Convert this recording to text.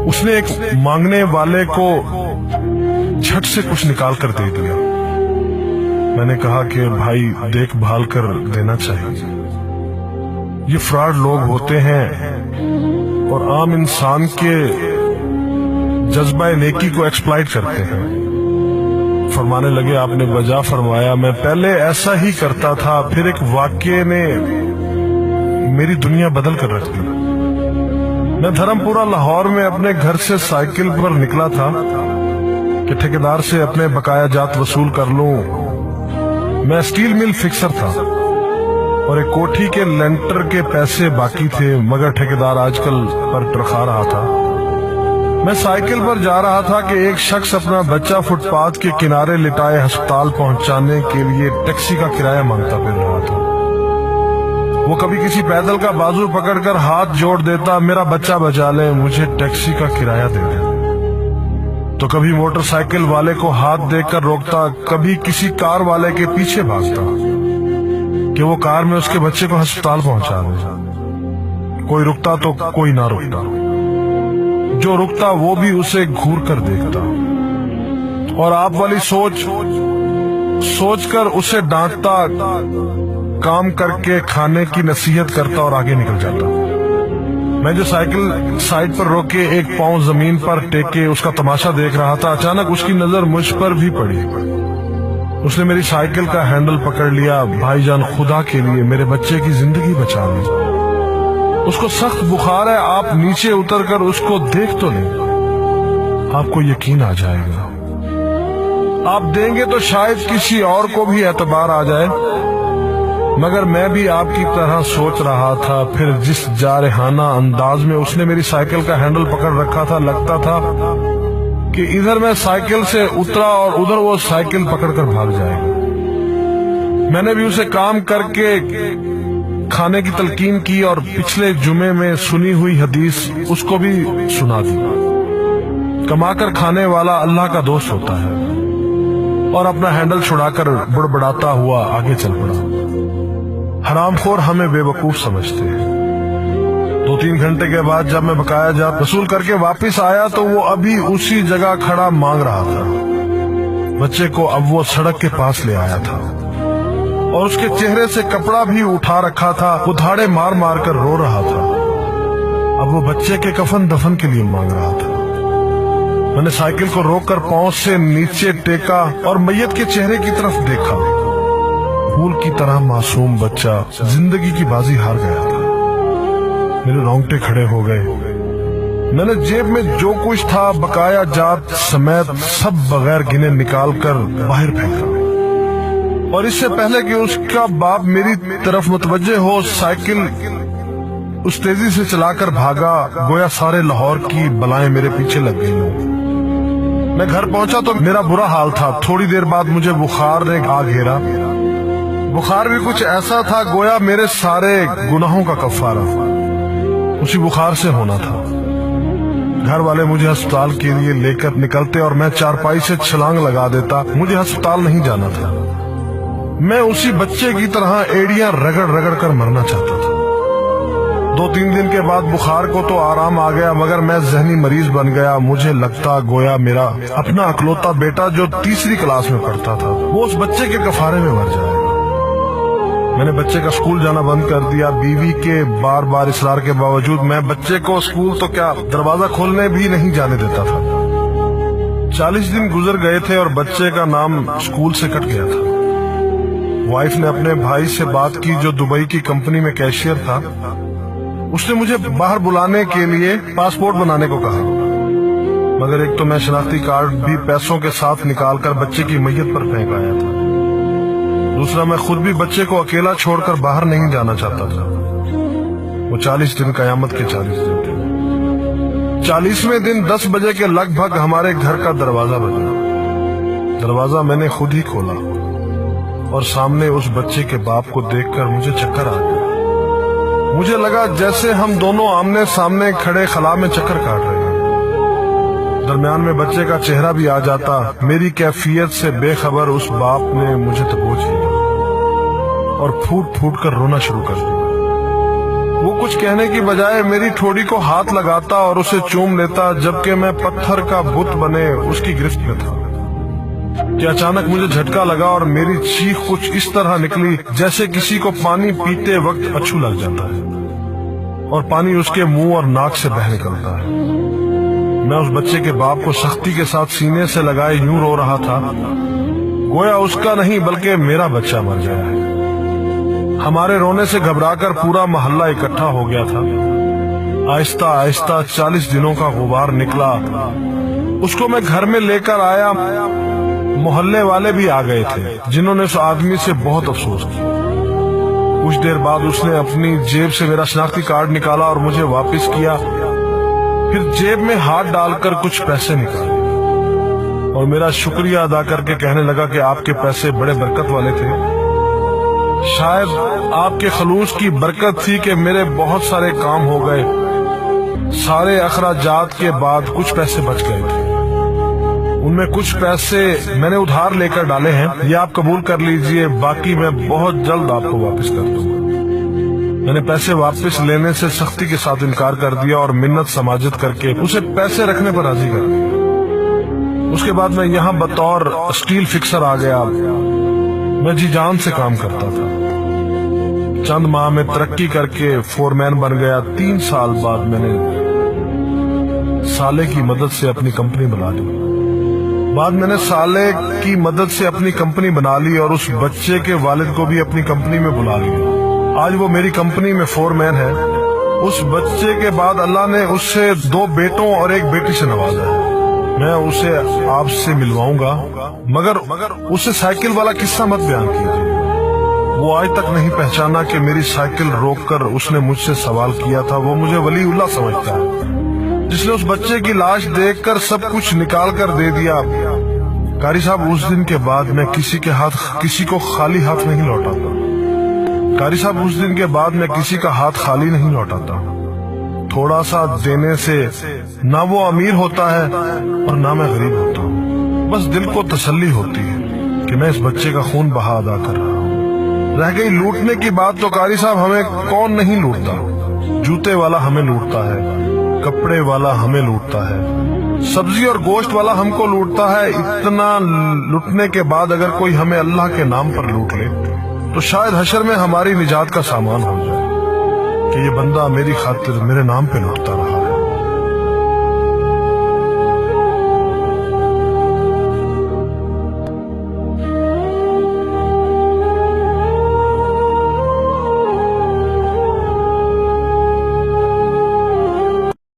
उसने एक मांगने वाले को झट से कुछ निकाल कर दे दिया। मैंने कहा कि भाई देखभाल कर देना चाहिए, ये फ्रॉड लोग होते हैं और आम इंसान के जज्बा नेकी को एक्सप्लॉइट करते हैं। फरमाने लगे आपने वजह फरमाया, मैं पहले ऐसा ही करता था, फिर एक वाक़ये ने मेरी दुनिया बदल कर रख दी। मैं धर्मपुरा लाहौर में अपने घर से साइकिल पर निकला था कि ठेकेदार से अपने बकाया जात वसूल कर लूं। मैं स्टील मिल फिक्सर था और एक कोठी के लेंटर के पैसे बाकी थे, मगर ठेकेदार आजकल पर टरखा रहा था। मैं साइकिल पर जा रहा था कि एक शख्स अपना बच्चा फुटपाथ के किनारे लिटाए अस्पताल पहुंचाने के लिए टैक्सी का किराया मांगता फिर रहा था। वो कभी किसी पैदल का बाजू पकड़कर हाथ जोड़ देता, मेरा बच्चा बचा ले, मुझे टैक्सी का किराया दे दे। तो कभी मोटरसाइकिल वाले को हाथ देकर रोकता, कभी किसी कार वाले के पीछे भागता कि वो कार में उसके बच्चे को अस्पताल पहुंचा दे। कोई रुकता तो कोई ना रुकता, जो रुकता वो भी उसे घूर कर देखता और आप वाली सोच कर उसे डांटता, काम करके खाने की नसीहत करता और आगे निकल जाता। मैं जो साइकिल साइड पर रोक के एक पांव जमीन पर टेके उसका तमाशा देख रहा था, अचानक उसकी नजर मुझ पर भी पड़ी। उसने मेरी साइकिल का हैंडल पकड़ लिया। भाईजान खुदा के लिए मेरे बच्चे की जिंदगी बचा ली, उसको सख्त बुखार है, आप नीचे उतर कर उसको देख तो लें, आपको यकीन आ जाएगा। आप देंगे तो शायद किसी और को भी एतबार आ जाए, मगर मैं भी आपकी तरह सोच रहा था। फिर जिस जारहाना अंदाज में उसने मेरी साइकिल का हैंडल पकड़ रखा था, लगता था कि इधर मैं साइकिल से उतरा और उधर वो साइकिल पकड़कर भाग जाएगा। मैंने भी उसे काम करके खाने की तलकीन की और पिछले जुमे में सुनी हुई हदीस उसको भी सुना दी। कमाकर खाने वाला अल्लाह का दोस्त होता है, और अपना हैंडल छुड़ाकर बड़बड़ाता हुआ आगे चल पड़ा। हरामखोर हमें बेवकूफ समझते हैं। 2-3 घंटे के बाद जब मैं बकाया जात वसूल करके वापस आया तो वो अभी उसी जगह खड़ा मांग रहा था। बच्चे को अब वो सड़क के पास ले आया था और उसके चेहरे से कपड़ा भी उठा रखा था। वो धाड़े मार मार कर रो रहा था। अब वो बच्चे के कफन दफन के लिए मांग रहा था। मैंने साइकिल को रोककर पांव से नीचे टेका और मैयत के चेहरे की तरफ देखा। फूल की तरह मासूम बच्चा जिंदगी की बाजी हार गया था। मेरे रोंगटे खड़े हो गए। मैंने जेब में जो कुछ था बकाया जात समेत सब बगैर गिने निकाल कर बाहर फेंका, और इससे पहले कि उसका बाप मेरी तरफ मुतवज्जे हो, साइकिल उस तेजी से चलाकर भागा गोया सारे लाहौर की बलाएं मेरे पीछे लग गई। मैं घर पहुंचा तो मेरा बुरा हाल था। थोड़ी देर बाद मुझे बुखार ने आ घेरा। बुखार भी कुछ ऐसा था गोया मेरे सारे गुनाहों का कफारा उसी बुखार से होना था। घर वाले मुझे अस्पताल के लिए लेकर निकलते और मैं चारपाई से छलांग लगा देता। मुझे अस्पताल नहीं जाना था। मैं उसी बच्चे की तरह एड़ियां रगड़ रगड़ कर मरना चाहता था। 2-3 दिन के बाद बुखार को तो आराम आ गया, मगर मैं जहनी मरीज बन गया। मुझे लगता गोया मेरा अपना अकलौता बेटा जो 3री क्लास में पढ़ता था वो उस बच्चे के कफारे में मर जाएगा। मैंने बच्चे का स्कूल जाना बंद कर दिया। बीवी के बार बार इसरार के बावजूद मैं बच्चे को स्कूल तो क्या दरवाजा खोलने भी नहीं जाने देता था। 40 दिन गुजर गए थे और बच्चे का नाम स्कूल से कट गया था। वाइफ ने अपने भाई से बात की जो दुबई की कंपनी में कैशियर था। उसने मुझे बाहर बुलाने के लिए पासपोर्ट बनाने को कहा, मगर एक तो मैं शनाख्ती कार्ड भी पैसों के साथ निकालकर बच्चे की मैयत पर फेंक आया था। दूसरा, मैं खुद भी बच्चे को अकेला छोड़कर बाहर नहीं जाना चाहता था। वो 40 दिन कयामत के 40 दिन थे। 40वें दिन 10 बजे के लगभग हमारे घर का दरवाजा बजा। दरवाजा मैंने खुद ही खोला और सामने उस बच्चे के बाप को देखकर मुझे चक्कर आ गया। मुझे लगा जैसे हम दोनों आमने सामने खड़े खला में चक्कर काट रहे हैं। दरमियान में बच्चे का चेहरा भी आ जाता। मेरी कैफियत से बेखबर उस बाप ने मुझे दबोच लिया और फूट फूट कर रोना शुरू कर दिया। وہ کچھ کہنے کی بجائے میری ٹھوڑی کو ہاتھ لگاتا اور اسے چوم لیتا، جبکہ میں پتھر کا بت بنے اس کی گرفت میں تھا کہ اچانک مجھے جھٹکا لگا اور میری چیخ کچھ اس طرح نکلی جیسے کسی کو پانی پیتے وقت اچھو لگ جاتا ہے اور پانی اس کے منہ اور ناک سے بہہ نکلتا ہے۔ میں اس بچے کے باپ کو سختی کے ساتھ سینے سے لگائے یوں رو رہا تھا گویا اس کا نہیں بلکہ میرا بچہ مر گیا ہے۔ ہمارے رونے سے گھبرا کر پورا محلہ اکٹھا ہو گیا تھا۔ آہستہ آہستہ 40 دنوں کا غبار نکلا، اس کو میں گھر میں لے کر آیا۔ محلے والے بھی آ گئے تھے جنہوں نے اس آدمی سے بہت افسوس کیا۔ کچھ دیر بعد اس نے اپنی جیب سے میرا شناختی کارڈ نکالا اور مجھے واپس کیا، پھر جیب میں ہاتھ ڈال کر کچھ پیسے نکالے اور میرا شکریہ ادا کر کے کہنے لگا کہ آپ کے پیسے بڑے برکت والے تھے، شاید آپ کے خلوص کی برکت تھی کہ میرے بہت سارے کام ہو گئے۔ سارے اخراجات کے بعد کچھ پیسے بچ گئے تھے، ان میں کچھ پیسے میں نے ادھار لے کر ڈالے ہیں، یہ آپ قبول کر لیجئے، باقی میں بہت جلد آپ کو واپس کر دوں گا۔ میں نے پیسے واپس لینے سے سختی کے ساتھ انکار کر دیا اور منت سماجت کر کے اسے پیسے رکھنے پر راضی کر دیا۔ اس کے بعد میں یہاں بطور اسٹیل فکسر آ گیا۔ میں جی جان سے کام کرتا تھا، چند ماہ میں ترقی کر کے فورمین بن گیا۔ 3 سال بعد میں نے سالے کی مدد سے اپنی کمپنی بنا لی اور اس بچے کے والد کو بھی اپنی کمپنی میں بلا لیا۔ آج وہ میری کمپنی میں فورمین ہے۔ اس بچے کے بعد اللہ نے اس سے 2 بیٹوں اور 1 بیٹی سے نوازا ہے۔ میں اسے آپ سے ملواؤں گا، مگر اسے سائیکل والا قصہ مت بیان کیجیے۔ وہ آج تک نہیں پہچانا کہ میری سائیکل روک کر اس نے مجھ سے سوال کیا تھا۔ وہ مجھے ولی اللہ سمجھتا ہے جس نے اس بچے کی لاش دیکھ کر سب کچھ نکال کر دے دیا۔ قاری صاحب، اس دن کے بعد میں کسی کو خالی ہاتھ نہیں لوٹاتا۔ قاری صاحب، اس دن کے بعد میں کسی کا ہاتھ خالی نہیں لوٹاتا۔ تھوڑا سا دینے سے نہ وہ امیر ہوتا ہے اور نہ میں غریب ہوتا ہوں۔ بس دل کو تسلی ہوتی ہے کہ میں اس بچے کا خون بہا ادا کر رہا ہوں۔ رہ گئی لوٹنے کی بات تو قاری صاحب ہمیں کون نہیں لوٹتا۔ جوتے والا ہمیں لوٹتا ہے، کپڑے والا ہمیں لوٹتا ہے، سبزی اور گوشت والا ہم کو لوٹتا ہے۔ اتنا لوٹنے کے بعد اگر کوئی ہمیں اللہ کے نام پر لوٹ لے تو شاید حشر میں ہماری نجات کا سامان ہو جائے کہ یہ بندہ میری خاطر میرے نام پہ لوٹتا رہا۔